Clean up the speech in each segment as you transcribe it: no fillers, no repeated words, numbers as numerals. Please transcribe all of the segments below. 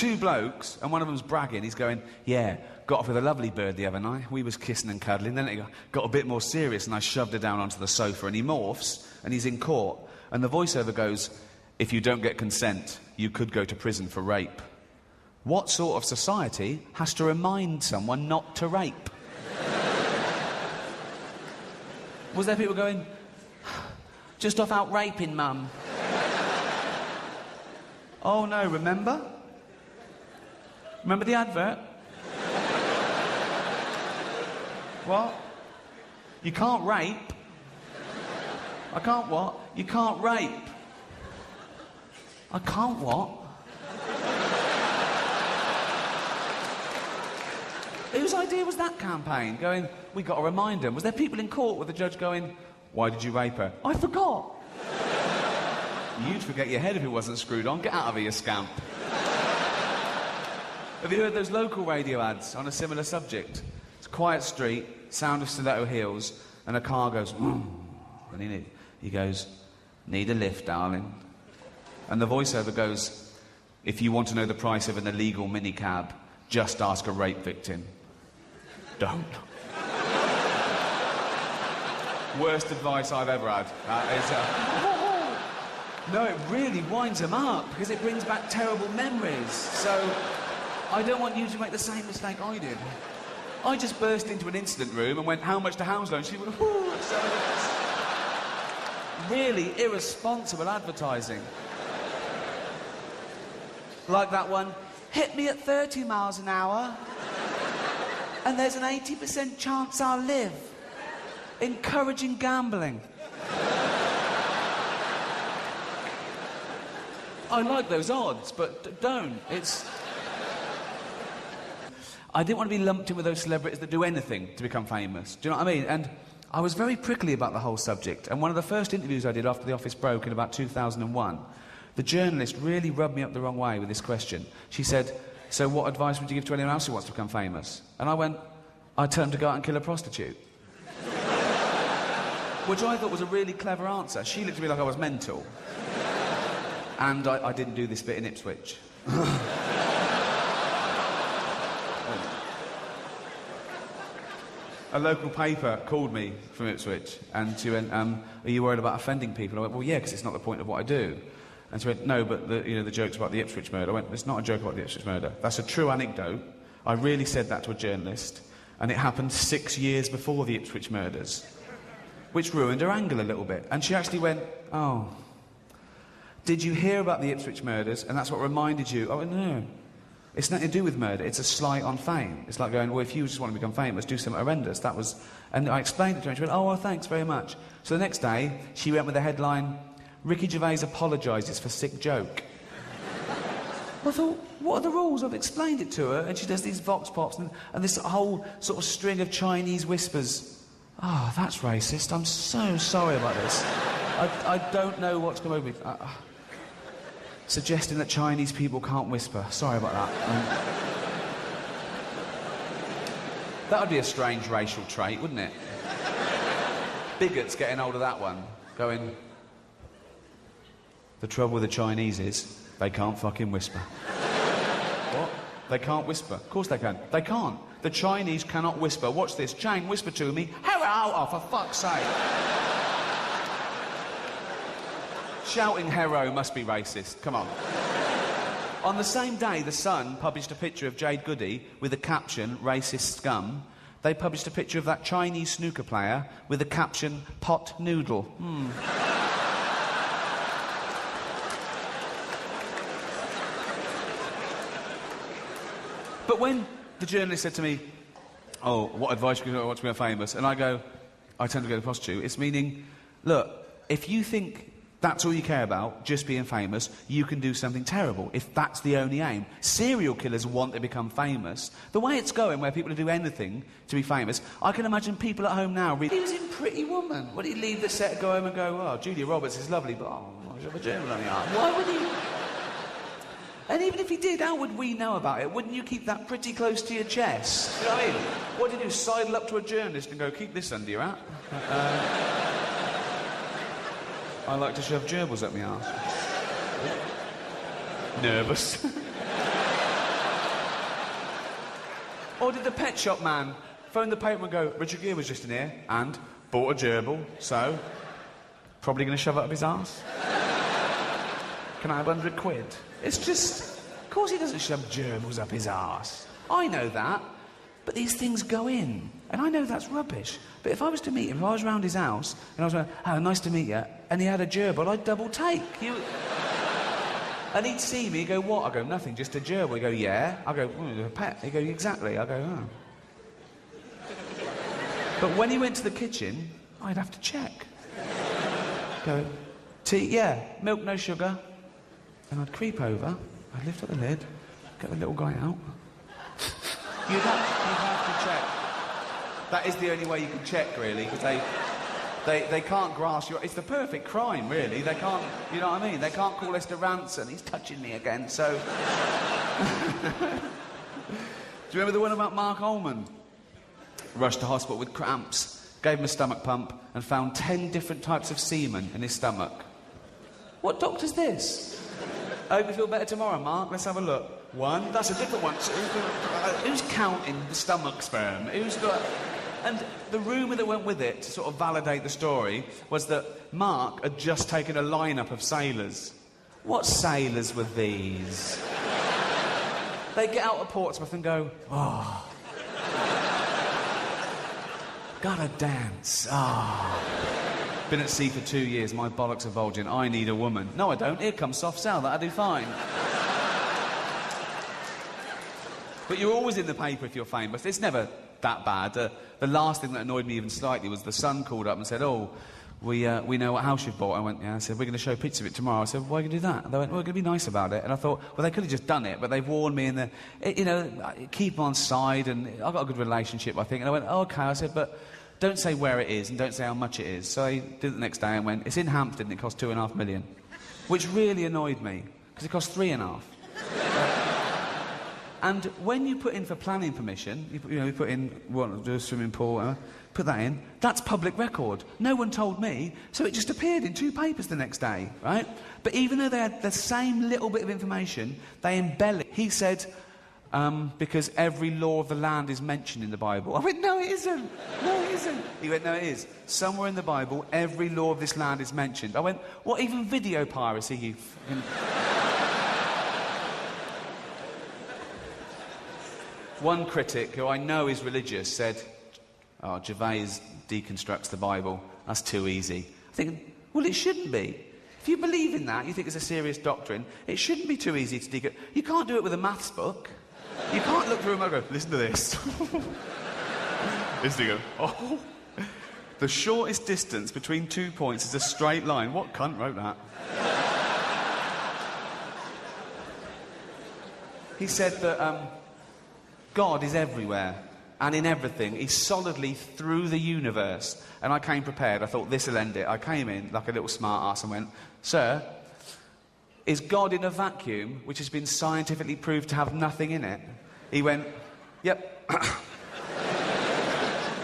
two blokes, and one of them's bragging. He's going, yeah, got off with a lovely bird the other night. We was kissing and cuddling. Then it got a bit more serious, and I shoved her down onto the sofa, and he morphs, and he's in court. And the voiceover goes, if you don't get consent, you could go to prison for rape. What sort of society has to remind someone not to rape? Was there people going, just off out raping, mum? Oh no, remember? Remember the advert? What? You can't rape. I can't what? You can't rape. I can't what? Whose idea was that campaign? Going, we got to remind them. Was there people in court with the judge going, why did you rape her? I forgot. You'd forget your head if it wasn't screwed on. Get out of here, you scamp. Have you heard those local radio ads on a similar subject? It's a quiet street, sound of stiletto heels, and a car goes, and he goes, need a lift, darling. And the voiceover goes, if you want to know the price of an illegal minicab, just ask a rape victim. Don't. Worst advice I've ever had. No, it really winds them up, because it brings back terrible memories. So, I don't want you to make the same mistake I did. I just burst into an incident room and went, how much to Hounslow? And she went, ooh, so really irresponsible advertising. Like that one, hit me at 30 miles an hour, and there's an 80% chance I'll live. Encouraging gambling. I like those odds, but don't. I didn't want to be lumped in with those celebrities that do anything to become famous. Do you know what I mean? And I was very prickly about the whole subject. And one of the first interviews I did after The Office broke in about 2001, the journalist really rubbed me up the wrong way with this question. She said, so what advice would you give to anyone else who wants to become famous? And I went, I'd tell them to go out and kill a prostitute. Which I thought was a really clever answer. She looked at me like I was mental. And I didn't do this bit in Ipswich. A local paper called me from Ipswich, and she went, are you worried about offending people? I went, well, yeah, because it's not the point of what I do. And she went, no, but the joke's about the Ipswich murder. I went, it's not a joke about the Ipswich murder. That's a true anecdote. I really said that to a journalist, and it happened 6 years before the Ipswich murders, which ruined her angle a little bit. And she actually went, oh, did you hear about the Ipswich murders, and that's what reminded you? I went, no. It's nothing to do with murder, it's a slight on fame. It's like going, well, if you just want to become famous, do something horrendous. That was... And I explained it to her, and she went, oh, well, thanks very much. So the next day, she went with the headline, Ricky Gervais apologises for sick joke. I thought, what are the rules? I've explained it to her, and she does these vox pops and this whole sort of string of Chinese whispers. Oh, that's racist. I'm so sorry about this. I don't know what's come over me. Suggesting that Chinese people can't whisper. Sorry about that. That would be a strange racial trait, wouldn't it? Bigots getting hold of that one, going... The trouble with the Chinese is, they can't fucking whisper. What? They can't whisper. Of course they can. They can't. The Chinese cannot whisper. Watch this. Chang, whisper to me. Hello! Oh, for fuck's sake. Shouting hero must be racist. Come on. On the same day, The Sun published a picture of Jade Goody with the caption, racist scum. They published a picture of that Chinese snooker player with the caption, pot noodle. But when the journalist said to me, oh, what advice would you want to become famous? And I tend to go to prostitute. It's meaning, look, if you think that's all you care about, just being famous, you can do something terrible, if that's the only aim. Serial killers want to become famous. The way it's going, where people do anything to be famous, I can imagine people at home now reading... He was in Pretty Woman. Would he leave the set, go home and go, oh, Julia Roberts is lovely, but oh, I have a Gerbil on the arm. Why would he... And even if he did, how would we know about it? Wouldn't you keep that pretty close to your chest? You know what I mean? What do you do, sidle up to a journalist and go, keep this under your hat? I like to shove gerbils up my arse. Nervous. Or did the pet shop man phone the paper and go, Richard Gere was just in here and bought a gerbil, so probably going to shove it up his arse? Can I have 100 quid? It's just... Of course he doesn't shove gerbils up his arse. I know that. But these things go in. And I know that's rubbish. But if I was to meet him, if I was round his house, and I was like, oh, nice to meet you, and he had a gerbil, I'd double take. And he'd see me, he'd go, what? I go, nothing, just a gerbil. He'd go, yeah. I go, a pet. He'd go, exactly. I go, oh. But when he went to the kitchen, I'd have to check. Go, tea, yeah, milk, no sugar. And I'd creep over, I'd lift up the lid, get the little guy out. You'd have to check. That is the only way you can check, really, because they can't grasp your... It's the perfect crime, really. They can't... You know what I mean? They can't call us to ransom. He's touching me again, so... Do you remember the one about Mark Ullman? Rushed to hospital with cramps, gave him a stomach pump, and found 10 different types of semen in his stomach. What doctor's this? I hope you feel better tomorrow, Mark. Let's have a look. 1, that's a different one. Who's counting the stomach sperm? Who's got... And the rumour that went with it, to sort of validate the story, was that Mark had just taken a lineup of sailors. What sailors were these? They get out of Portsmouth and go, oh... Gotta dance. Ah. Oh. Been at sea for 2 years, my bollocks are bulging. I need a woman. No, I don't. Here comes soft sell. That'll do fine. But you're always in the paper if you're famous. It's never that bad. The last thing that annoyed me even slightly was the Sun called up and said, oh, we know what house you've bought. I went, yeah. I said, we're going to show pictures of it tomorrow. I said, why are you going to do that? And they went, well, we're going to be nice about it. And I thought, well, they could have just done it, but they've warned me and keep on side, and I've got a good relationship, I think. And I went, oh, OK. I said, but don't say where it is and don't say how much it is. So I did it the next day and went, it's in Hampstead and it cost $2.5 million. Which really annoyed me, because it cost $3.5. And when you put in for planning permission, you put in, do a swimming pool, put that in, that's public record. No one told me, so it just appeared in 2 papers the next day, right? But even though they had the same little bit of information, they embellished. He said, because every law of the land is mentioned in the Bible. I went, no, it isn't. No, it isn't. He went, no, it is. Somewhere in the Bible, every law of this land is mentioned. I went, what, even video piracy, you fucking... One critic, who I know is religious, said, oh, Gervais deconstructs the Bible. That's too easy. I think, well, it shouldn't be. If you believe in that, you think it's a serious doctrine, it shouldn't be too easy to deconstruct. You can't do it with a maths book. You can't look through them and go, listen to this. Listen to go, oh. The shortest distance between 2 points is a straight line. What cunt wrote that? He said that, God is everywhere and in everything. He's solidly through the universe. And I came prepared. I thought, this'll end it. I came in like a little smart-ass and went, sir, is God in a vacuum which has been scientifically proved to have nothing in it? He went, yep.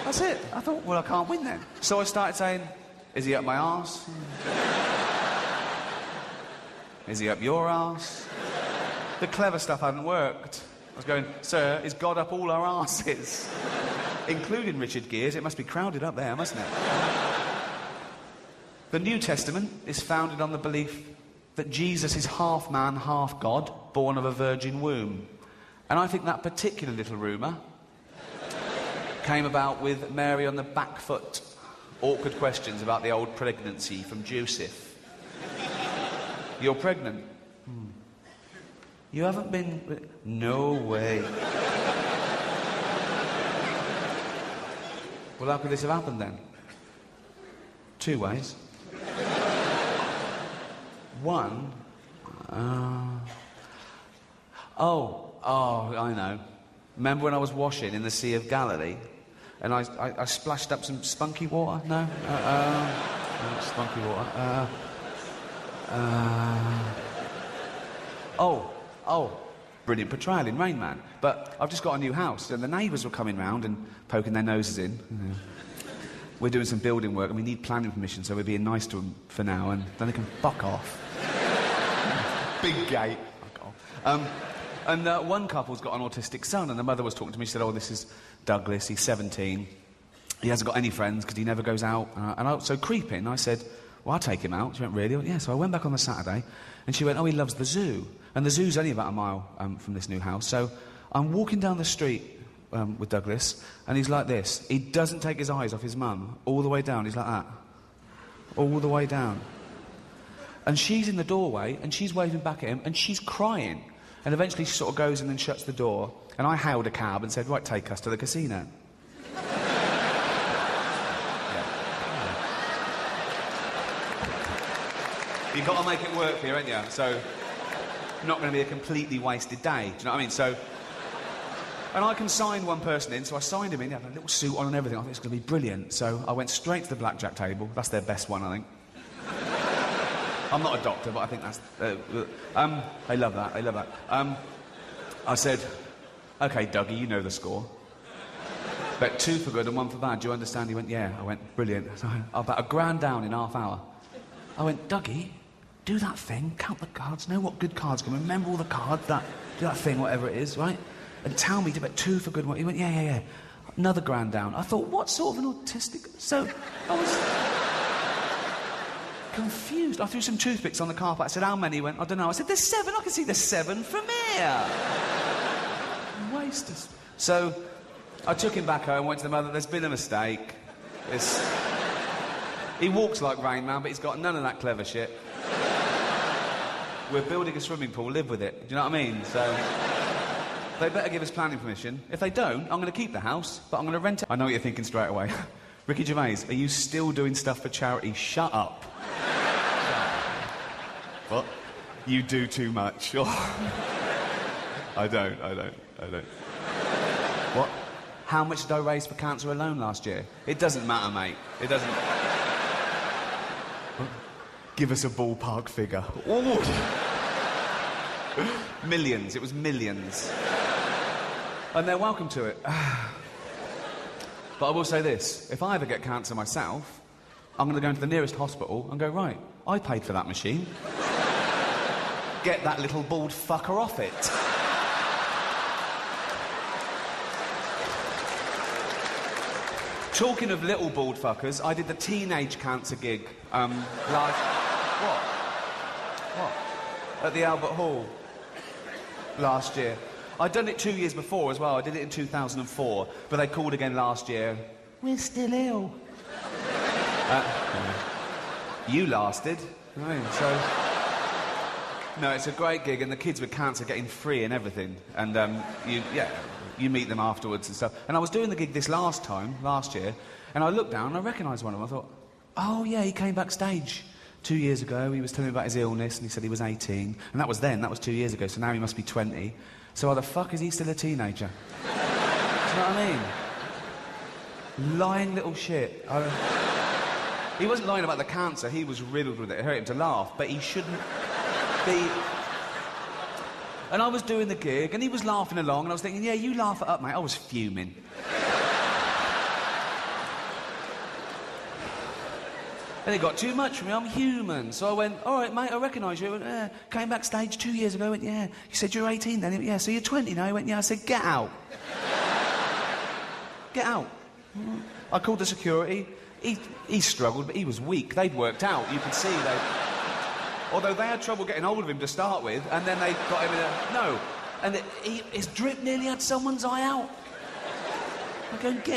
That's it. I thought, well, I can't win then. So I started saying, is he up my arse? Is he up your arse? The clever stuff hadn't worked. I was going, sir, is God up all our arses? Including Richard Gere's. It must be crowded up there, mustn't it? The New Testament is founded on the belief that Jesus is half man, half God, born of a virgin womb. And I think that particular little rumour came about with Mary on the back foot. Awkward questions about the old pregnancy from Joseph. You're pregnant? You haven't been... No way. Well, how could this have happened then? 2 ways. One... Oh, I know. Remember when I was washing in the Sea of Galilee? And I splashed up some spunky water? No? No, spunky water. Oh, brilliant portrayal in Rain Man. But I've just got a new house, and the neighbours were coming round and poking their noses in. We're doing some building work, and we need planning permission, so we're being nice to them for now, and then they can fuck off. Big gate. Fuck off. And one couple's got an autistic son, and the mother was talking to me. She said, oh, this is Douglas, he's 17. He hasn't got any friends because he never goes out. So creeping, I said, well, I'll take him out. She went, really? Went, yeah. So I went back on the Saturday, and she went, oh, he loves the zoo. And the zoo's only about a mile from this new house. So I'm walking down the street with Douglas, and he's like this. He doesn't take his eyes off his mum all the way down. He's like that. All the way down. And she's in the doorway, and she's waving back at him, and she's crying. And eventually she sort of goes in and shuts the door, and I hailed a cab and said, right, take us to the casino. You've got to make it work here, ain't you? So, not going to be a completely wasted day. Do you know what I mean? So, and I can sign one person in, so I signed him in. He had a little suit on and everything. I thought it's going to be brilliant. So I went straight to the blackjack table. That's their best one, I think. I'm not a doctor, but I think that's... they love that. They love that. I said, OK, Dougie, you know the score. Bet 2 for good and 1 for bad. Do you understand? He went, yeah. I went, brilliant. So I bet £1,000 down in half hour. I went, Dougie, do that thing, count the cards, know what good cards come, remember all the cards, do that thing, whatever it is, right? And tell me to bet 2 for good. He went, yeah. Another £1,000 down. I thought, what sort of an autistic... So, I was confused. I threw some toothpicks on the carpet. I said, how many? He went, I don't know. I said, there's 7. I can see there's 7 from here. Waste of... So, I took him back home, went to the mother, there's been a mistake. He walks like Rain Man, but he's got none of that clever shit. We're building a swimming pool, live with it. Do you know what I mean? So, they better give us planning permission. If they don't, I'm going to keep the house, but I'm going to rent it. I know what you're thinking straight away. Ricky Gervais, are you still doing stuff for charity? Shut up. What? You do too much. I don't. What? How much did I raise for cancer alone last year? It doesn't matter, mate. It doesn't... Give us a ballpark figure. Ooh. Millions. It was millions. And they're welcome to it. But I will say this. If I ever get cancer myself, I'm going to go into the nearest hospital and go, right, I paid for that machine. Get that little bald fucker off it. Talking of little bald fuckers, I did the teenage cancer gig What? At the Albert Hall last year. I'd done it 2 years before as well. I did it in 2004, but they called again last year. We're still ill. You lasted. So... No, it's a great gig, and the kids with cancer getting free and everything. And, you meet them afterwards and stuff. And I was doing the gig this last year, and I looked down and I recognised one of them. I thought, oh, yeah, he came backstage 2 years ago. He was telling me about his illness, and he said he was 18. And that was then, that was 2 years ago, so now he must be 20. So why the fuck is he still a teenager? Do you know what I mean? Lying little shit. He wasn't lying about the cancer, he was riddled with it. It hurt him to laugh, but he shouldn't be... And I was doing the gig, and he was laughing along, and I was thinking, yeah, you laugh it up, mate. I was fuming. And it got too much for me, I'm human. So I went, all right, mate, I recognise you. I went, came backstage 2 years ago. I went, yeah. He said, you're 18 then? He went, yeah, so you're 20 now? He went, yeah. I said, get out. Get out. I called the security. He struggled, but he was weak. They'd worked out. You could see they... Although they had trouble getting hold of him to start with, and then they got him in a... No. And his drip nearly had someone's eye out. I go, get